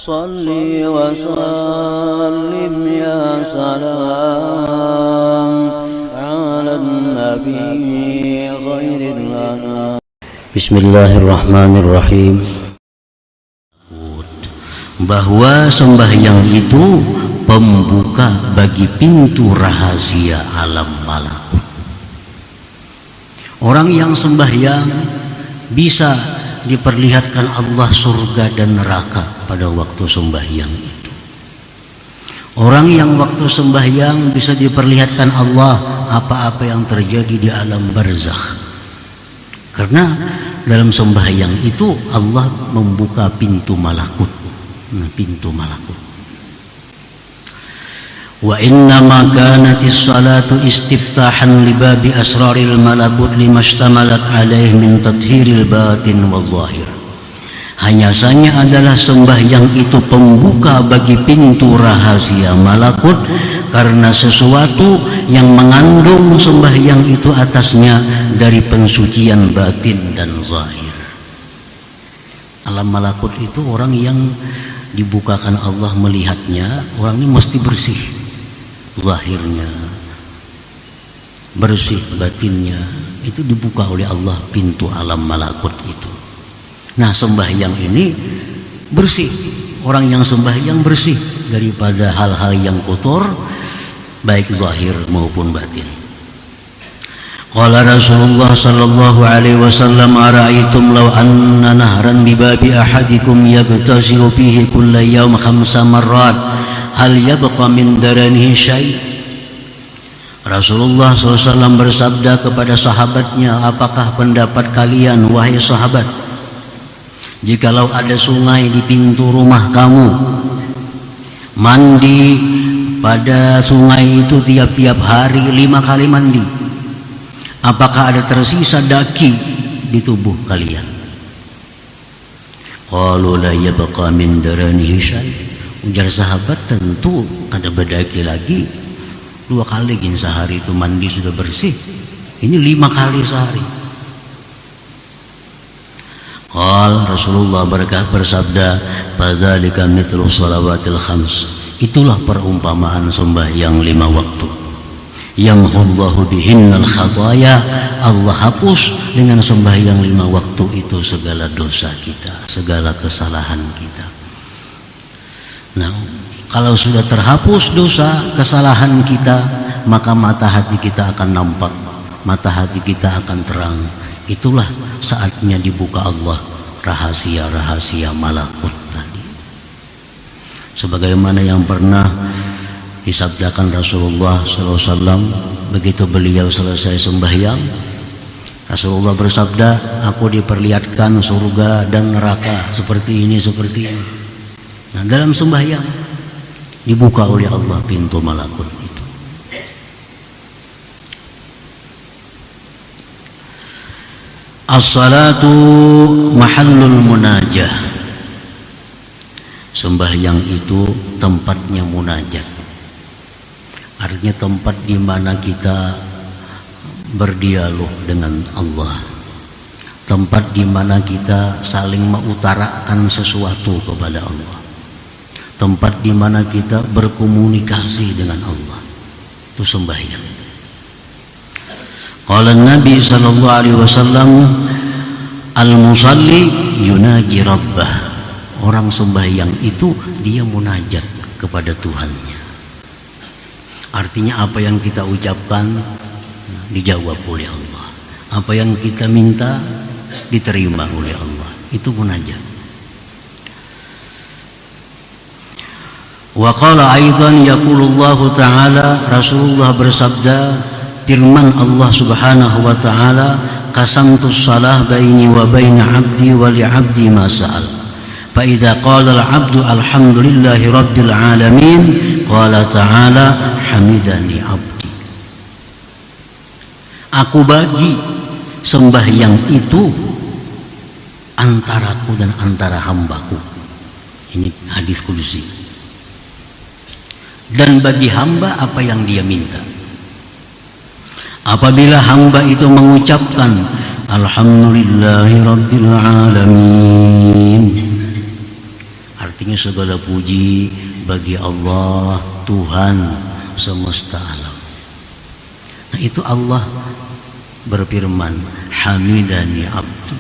Salli wa sallim ya salam ala nabi khairil anam. Bismillahirrahmanirrahim. Bahwa sembahyang itu pembuka bagi pintu rahasia alam malakut. Orang yang sembahyang bisa diperlihatkan Allah surga dan neraka pada waktu sembahyang itu. Orang yang waktu sembahyang bisa diperlihatkan Allah apa-apa yang terjadi di alam barzakh. Karena dalam sembahyang itu Allah membuka pintu malakut. Pintu malakut. Wa innama kanatis salatu istiftahan li babi asraril malakut limashtamalat alaih min tathhiril batin wal zahir. Hanya saja adalah sembahyang itu pembuka bagi pintu rahasia malakut, karena sesuatu yang mengandung sembahyang itu atasnya dari pensucian batin dan zahir. Alam malakut itu orang yang dibukakan Allah melihatnya, orang ini mesti bersih zahirnya, bersih batinnya, itu dibuka oleh Allah pintu alam malakut itu. Nah, sembahyang ini bersih, orang yang sembahyang bersih daripada hal-hal yang kotor baik zahir maupun batin. Qala Rasulullah sallallahu alaihi wasallam, ara'aytum law anna nahran bi babi ahadikum yaghtasilu fihi kulla yawm 5 marrat hal yabqa min daranihi syai'. Rasulullah SAW bersabda kepada sahabatnya, apakah pendapat kalian wahai sahabat, jikalau ada sungai di pintu rumah kamu, mandi pada sungai itu tiap-tiap hari 5 kali mandi, apakah ada tersisa daki di tubuh kalian? Qalu la yabqa min daranihi syai'. Ujar sahabat, tentu kada berdaki lagi. 2 kali gini sehari itu mandi sudah bersih, ini 5 kali sehari. Qal Rasulullah bersabda, fadzalika mithlu shalawatil khams. Itulah perumpamaan sembahyang 5 waktu. Yamhullahu bihinnal khataya. Allah hapus dengan sembahyang 5 waktu itu segala dosa kita, segala kesalahan kita. Nah, kalau sudah terhapus dosa kesalahan kita, maka mata hati kita akan nampak, mata hati kita akan terang. Itulah saatnya dibuka Allah rahasia-rahasia malakut tadi. Sebagaimana yang pernah disabdakan Rasulullah SAW, begitu beliau selesai sembahyang, Rasulullah bersabda, aku diperlihatkan surga dan neraka seperti ini, seperti ini. Nah, dalam sembahyang dibuka oleh Allah pintu malakut itu. As-salatu mahallul munajah. Sembahyang itu tempatnya munajat. Artinya tempat di mana kita berdialog dengan Allah. Tempat di mana kita saling mengutarakan sesuatu kepada Allah. Tempat di mana kita berkomunikasi dengan Allah. Itu sembahyang. Qala Nabi sallallahu alaihi wasallam, al-musalli yunaji rabbah. Orang sembahyang itu dia munajat kepada Tuhannya. Artinya apa yang kita ucapkan dijawab oleh Allah. Apa yang kita minta diterima oleh Allah. Itu munajat. Wa qala aidan yaqulullahu ta'ala, Rasulullah bersabda, firman Allah Subhanahu wa ta'ala, qasamtus salah baini wa baina 'abdi wa li 'abdi ma sa'al. Fa idza qala al-'abdu alhamdulillahi rabbil alamin, qala ta'ala hamidani 'abdi. Aku bagi sembahyang itu antaraku dan antara hambaku. Ini hadis kudusi. Dan bagi hamba apa yang dia minta. Apabila hamba itu mengucapkan alhamdulillahi rabbil alamin, Artinya segala puji bagi Allah, Tuhan semesta alam. Nah, itu Allah berfirman, hamidani abdi.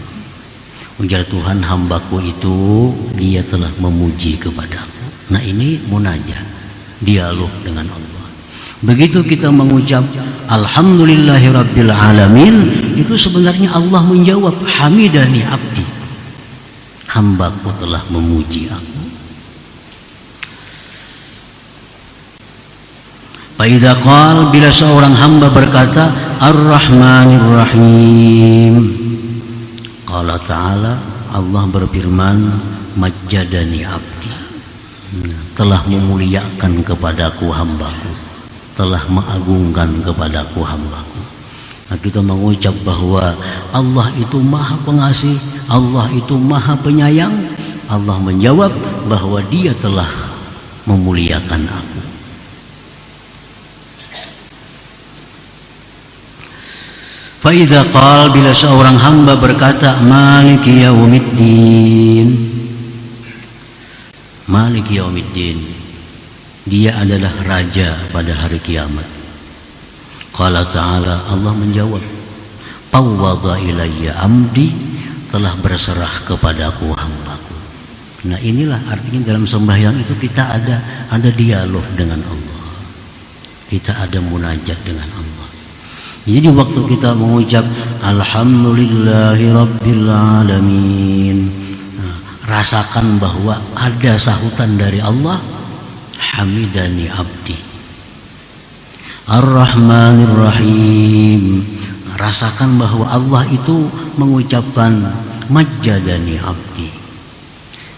Ujar Tuhan, hambaku itu dia telah memuji kepadaku. Nah, ini munajat, dialog dengan Allah. Begitu kita mengucap alhamdulillahirabbil alamin, itu sebenarnya Allah menjawab, hamidani abdi, hambaku telah memuji aku. Faidha qal, bila seorang hamba berkata ar-rahmanir rahim, qala ta'ala, Allah berfirman, majjadani abdi, telah memuliakan kepadaku hambaku, telah mengagungkan kepadaku hambaku. Nah, kita mengucap bahwa Allah itu maha pengasih, Allah itu maha penyayang. Allah menjawab bahwa dia telah memuliakan aku. Faidha qal, bila seorang hamba berkata maliki yaumiddin, maliki yaumiddin, dia adalah raja pada hari kiamat. Qala ta'ala, Allah menjawab, fawwadha ilayya amdi, telah berserah kepadaku hambaku. Nah, inilah artinya dalam sembahyang itu kita ada dialog dengan Allah, kita ada munajat dengan Allah. Jadi waktu kita mengucap alhamdulillahi rabbil alamin, rasakan bahwa ada sahutan dari Allah, hamidani abdi, ar-rahmanir rahim. Rasakan bahwa Allah itu mengucapkan majjadani abdi.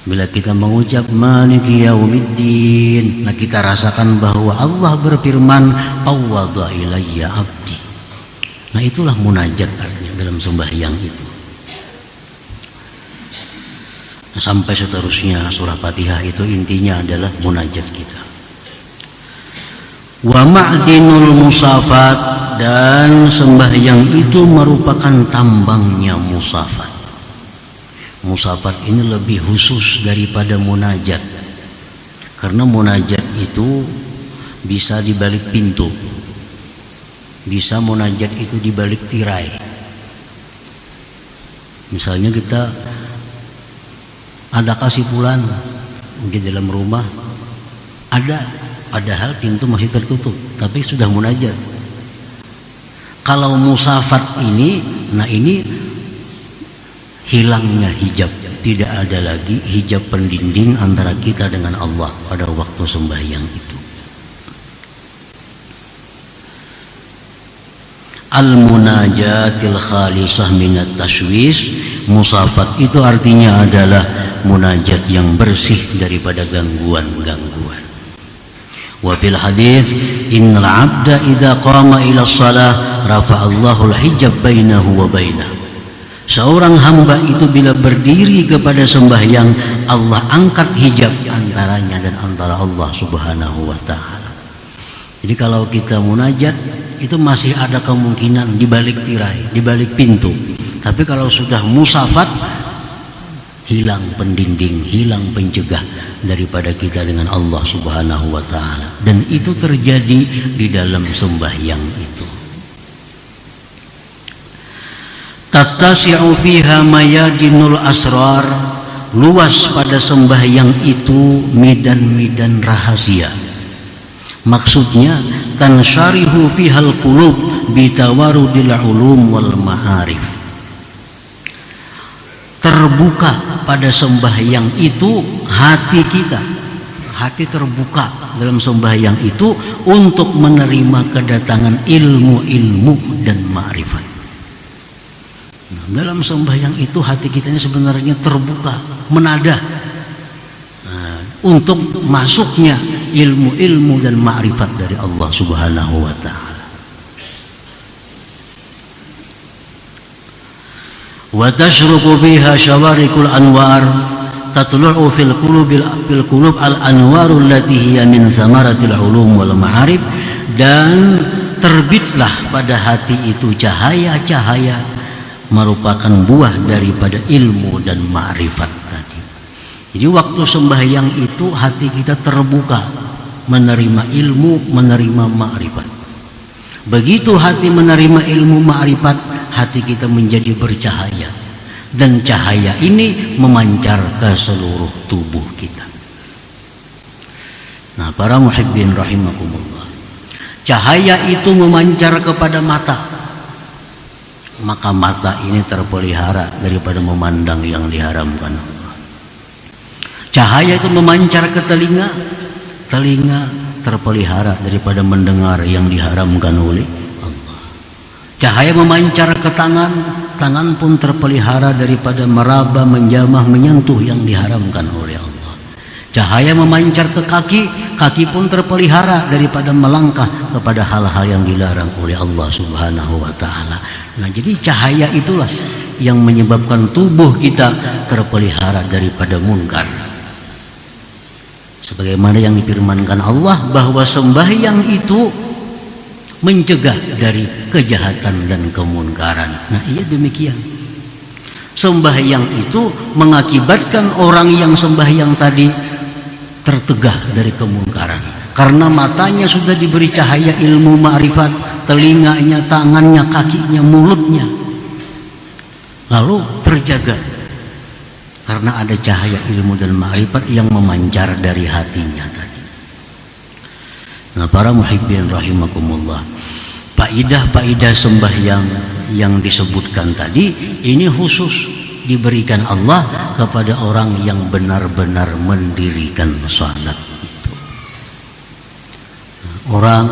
Bila kita mengucap maliki yaumiddin, nah kita rasakan bahwa Allah berfirman fawwadha ilayya abdi. Nah, itulah munajat artinya dalam sembahyang itu. Nah, sampai seterusnya surah Fatihah itu intinya adalah munajat kita. Wa ma'dinul musafat, dan sembahyang itu merupakan tambangnya musafat. Musafat ini lebih khusus daripada munajat, karena munajat itu bisa di balik pintu, bisa munajat itu di balik tirai. Misalnya kita ada kesimpulan mungkin dalam rumah ada, padahal pintu masih tertutup, tapi sudah munajat. Kalau musafat ini, nah ini hilangnya hijab, tidak ada lagi hijab pendinding antara kita dengan Allah pada waktu sembahyang itu. Al-munajatil khalisah minat tashwis, musafat itu artinya adalah munajat yang bersih daripada gangguan-gangguan. Wa fil hadis, innal 'abda idza qama ila shalah rafa'allahu al-hijab bainahu wa bainah. Seorang hamba itu bila berdiri kepada sembahyang, Allah angkat hijab antaranya dan antara Allah Subhanahu wa taala. Jadi kalau kita munajat itu masih ada kemungkinan di balik tirai, di balik pintu. Tapi kalau sudah musafat, hilang pendinding, hilang pencegah daripada kita dengan Allah Subhanahu wa taala. Dan itu terjadi di dalam sembahyang itu. Tattasi'u fiha mayadinul asrar, luas pada sembahyang itu medan-medan rahasia. Maksudnya tansyarihu fihal qulub bitawarudil ulum wal ma'arif. Terbuka pada sembahyang itu hati kita, hati terbuka dalam sembahyang itu untuk menerima kedatangan ilmu-ilmu dan ma'rifat. Nah, dalam sembahyang itu hati kita ini sebenarnya terbuka, menadah untuk masuknya ilmu-ilmu dan ma'rifat dari Allah Subhanahu wa taala. Wa tashruqu fiha syawarikul anwar tatlu'u fil qulub al anwarul lati hiya min samaratil ulum wal ma'arif, dan terbitlah pada hati itu cahaya-cahaya merupakan buah daripada ilmu dan ma'rifat tadi. Jadi waktu sembahyang itu hati kita terbuka, menerima ilmu, menerima ma'rifat. Begitu hati menerima ilmu ma'rifat, hati kita menjadi bercahaya, dan cahaya ini memancar ke seluruh tubuh kita. Nah, para muhibbin rahimakumullah, cahaya itu memancar kepada mata, maka mata ini terpelihara daripada memandang yang diharamkan Allah. Cahaya itu memancar ke telinga, telinga terpelihara daripada mendengar yang diharamkan oleh Allah. Cahaya memancar ke tangan, tangan pun terpelihara daripada meraba, menjamah, menyentuh yang diharamkan oleh Allah. Cahaya memancar ke kaki, kaki pun terpelihara daripada melangkah kepada hal-hal yang dilarang oleh Allah Subhanahu wa ta'ala. Nah, jadi cahaya itulah yang menyebabkan tubuh kita terpelihara daripada munkar. Sebagaimana yang difirmankan Allah bahwa sembahyang itu mencegah dari kejahatan dan kemunkaran. Nah, iya demikian. Sembahyang itu mengakibatkan orang yang sembahyang tadi tertegah dari kemungkaran, karena matanya sudah diberi cahaya ilmu ma'rifat, telinganya, tangannya, kakinya, mulutnya lalu terjaga karena ada cahaya ilmu dan ma'rifat yang memancar dari hatinya tadi. Nah, para muhibbin rahimakumullah, faidah-faidah sembahyang yang disebutkan tadi ini khusus diberikan Allah kepada orang yang benar-benar mendirikan salat itu. Orang